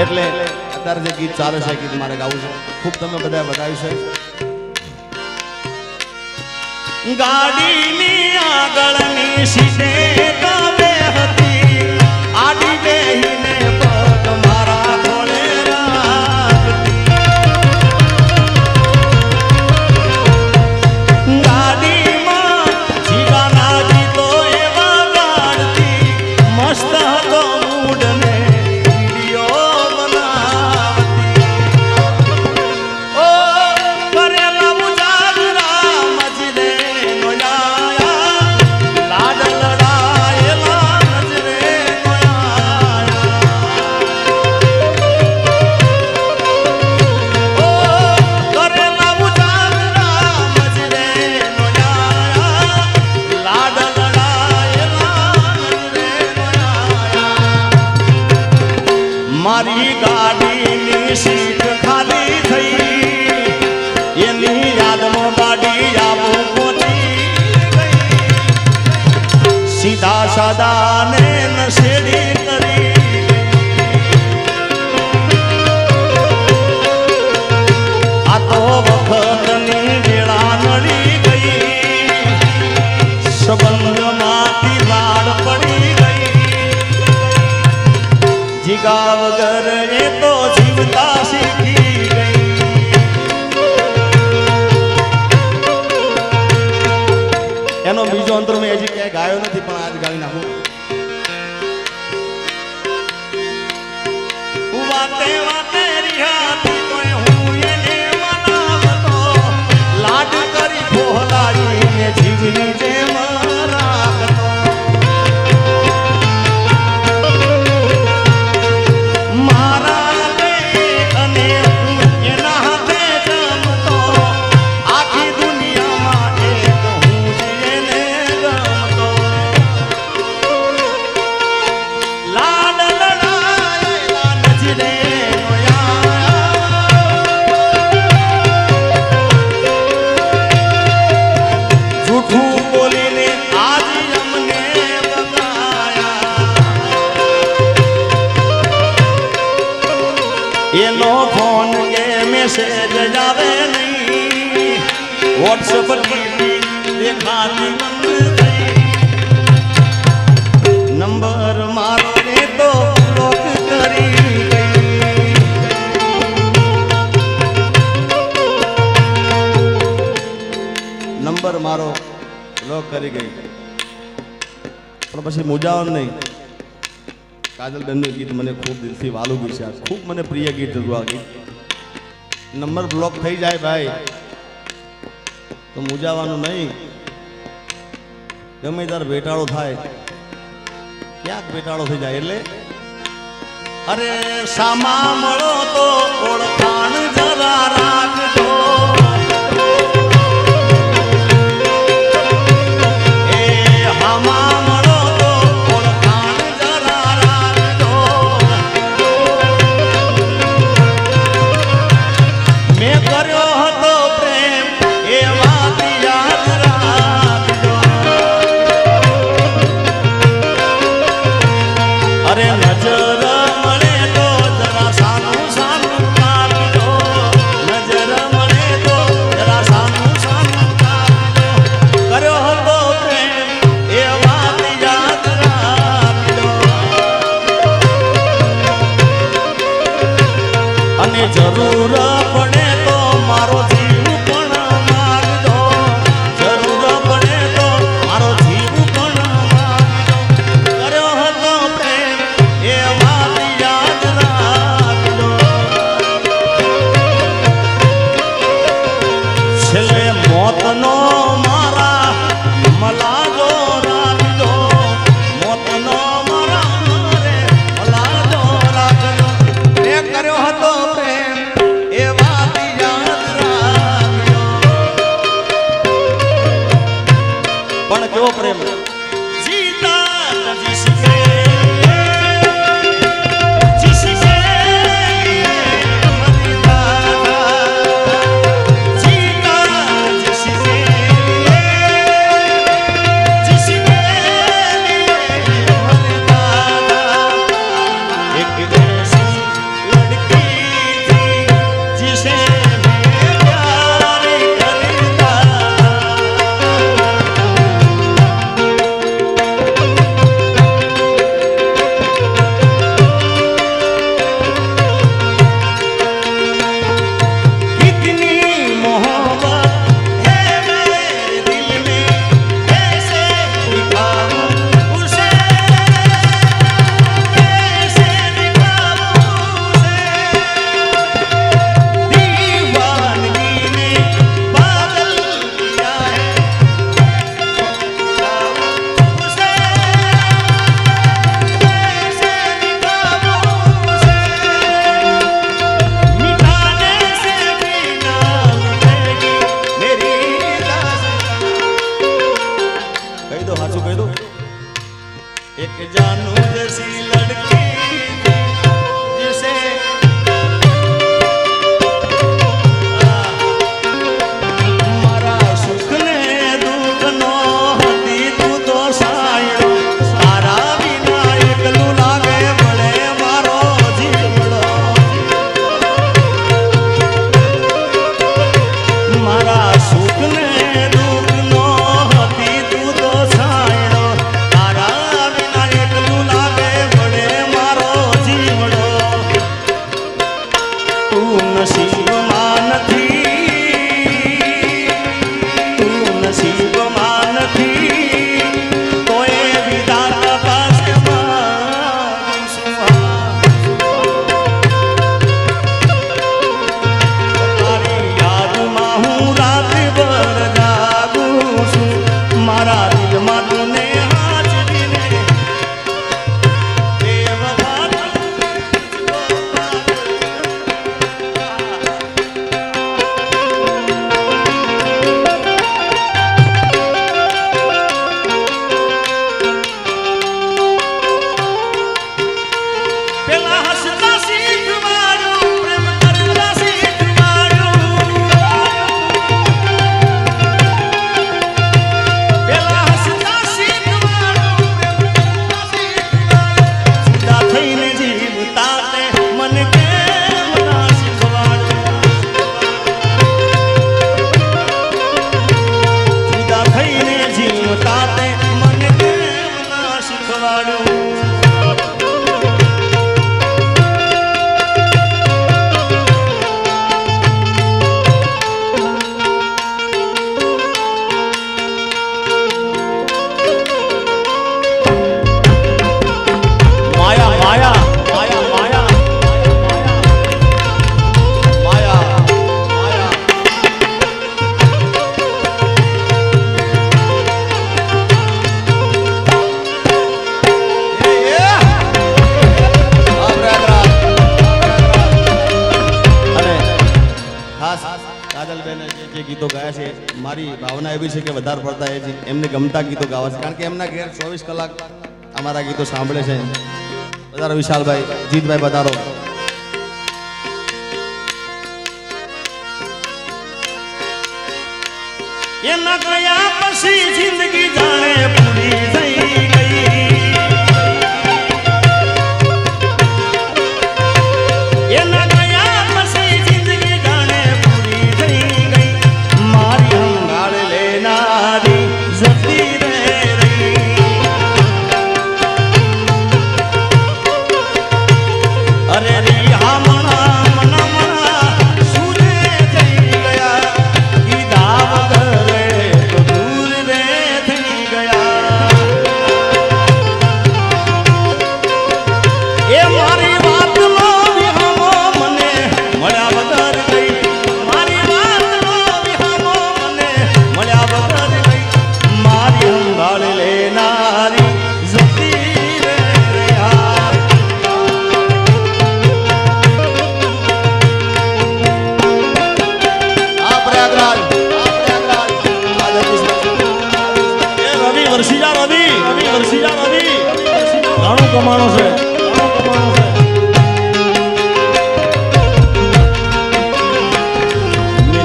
એટલે અત્યારે જે ગીત ચાલે છે ગીત મારે ગાવું છે. ખૂબ તમે બધા બતાવ્યું છે. ગાડીની આગળની સીટે કામે હતી આડી બેહીને પગ મારા ખોળે રાખતી. ગાડીમાં જીવાના ગીતો એવા ગાડતી મસ્ત હતો મૂડને વિડીયો બનાવતી. ઓ કરેલા ઉજાગરા મજરે નોયા લાડ લડાયેલા નજરે નોયા. ઓ કરેલા ઉજાગરા મજરે નોયા લાડ લડાયેલા નજરે નોયા. મારી ગાડીની સીટ ખાલી થઈ એની યાદમાં ગાડી આવો પહોંચી ગઈ. સીધા સાદાને નશેડી કરી આ તો વખતની વેળા નડી ગઈ. સંબંધમાંથી વાડ પડી ગઈ. જીગા વગર એ તો જીવતા શીખી ગઈ. એનો બીજો અંતર મેં હજી ક્યાંય ગાયો નથી પણ આજ ગાઈ નાખું. વાતે વાતે રિહાતી તોય હું એને મનાવતો લાડ કરી ભોલાઈને જીવની જેમ રાખતો. મારા અને હું એના હાથે જમતો આખી દુનિયામાં એક હું જ એને ગમતો. લાડ લડાયેલા નજરે નોયા. જૂઠું બોલીને આજ અમને બગાયા. એનો ફોન કે મેસેજ આવે નહીં. વોટ્સએપ દેખાતી બંધ થઈ. નંબર મારો ને તો બ્લોક કરી ગઈ. નંબર મારો બ્લોક કરી ગઈ પણ પછી મુજાવન નહીં. કાજલ બેનનું ગીત મને ખૂબ દિલથી વાલું ગયું છે. ખૂબ મને પ્રિય ગીત હતું આ ગીત. નંબર બ્લોક થઈ જાય ભાઈ તો મુજાવાનું નહીં. ગમે ત્યારે બેટાળો થાય ક્યાંક બેટાળો થઈ જાય એટલે અરે સામા મળો તો ઓળખાણ જરા રાખજો. એ હામા મળો તો ઓળખાણ જરા રાખજો. મેં કર્યો હતો પ્રેમ એ વાત યાદ રાખજો. અરે નજર મળે તો જરા સાનું સાનું કાપજો. નજર મળે તો જરા સાનું સાનું કાપજો. કર્યો હતો પ્રેમ એ વાત યાદ રાખજો. અને જરૂર પડે તો મારો જીવ પણ માગજો. જરૂર પડે તો મારો જીવ પણ માગજો. કર્યો હતો પ્રેમ એ વાત યાદ રાખજો. છેલ્લે મોતનો મારા મલાજો રાખજો. મોતનો મારા મલાજો રાખજો. મેં કર્યો હતો પ્રેમ એ વાત ગીતો ગાયા છે મારી ભાવના એવી છે કે વધારે પડતા એ એમને ગમતા ગીતો ગાવા છે કારણ કે એમના ઘેર 24 કલાક અમારા ગીતો સાંભળે છે વધારો વિશાલભાઈ જીતભાઈ વધારો એના ગયા પછી જિંદગી જાણે પૂરી થઈ ગઈ એના ગયા પછી જિંદગી જાણે પૂરી થઈ ગઈ મારી હંગાળ લેનારી જતી રહી અરે રી હામણા મના મના સૂરે થઈ ગયા કીધા વગર કમાણો છે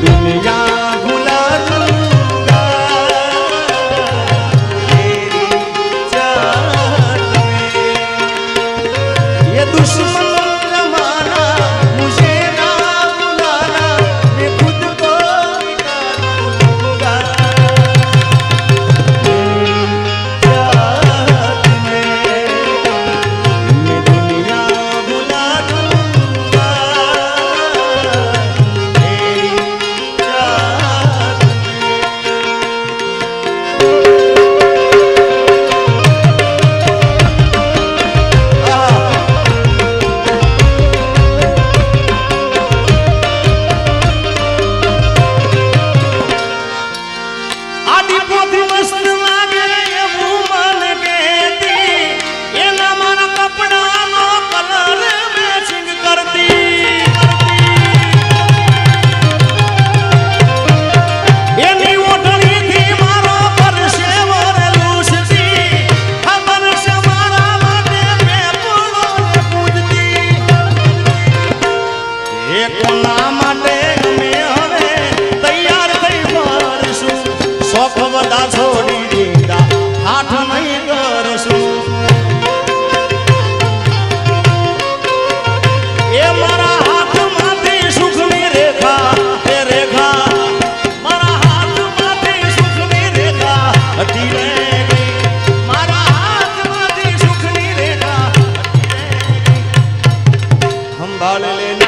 દુનિયા ભૂલા ये दुश्मन जमाना मुझे ना बुलाना मैं खुद को निकालूंगा છોડી દીધા હાથ નહીં કરશું એ મારા હાથમાંથી સુખની રેખા એ રેખા મારા હાથમાંથી સુખની રેખા હટી રે ગઈ મારા હાથમાંથી સુખની રેખા હટી રે ગઈ સંભાળ લેના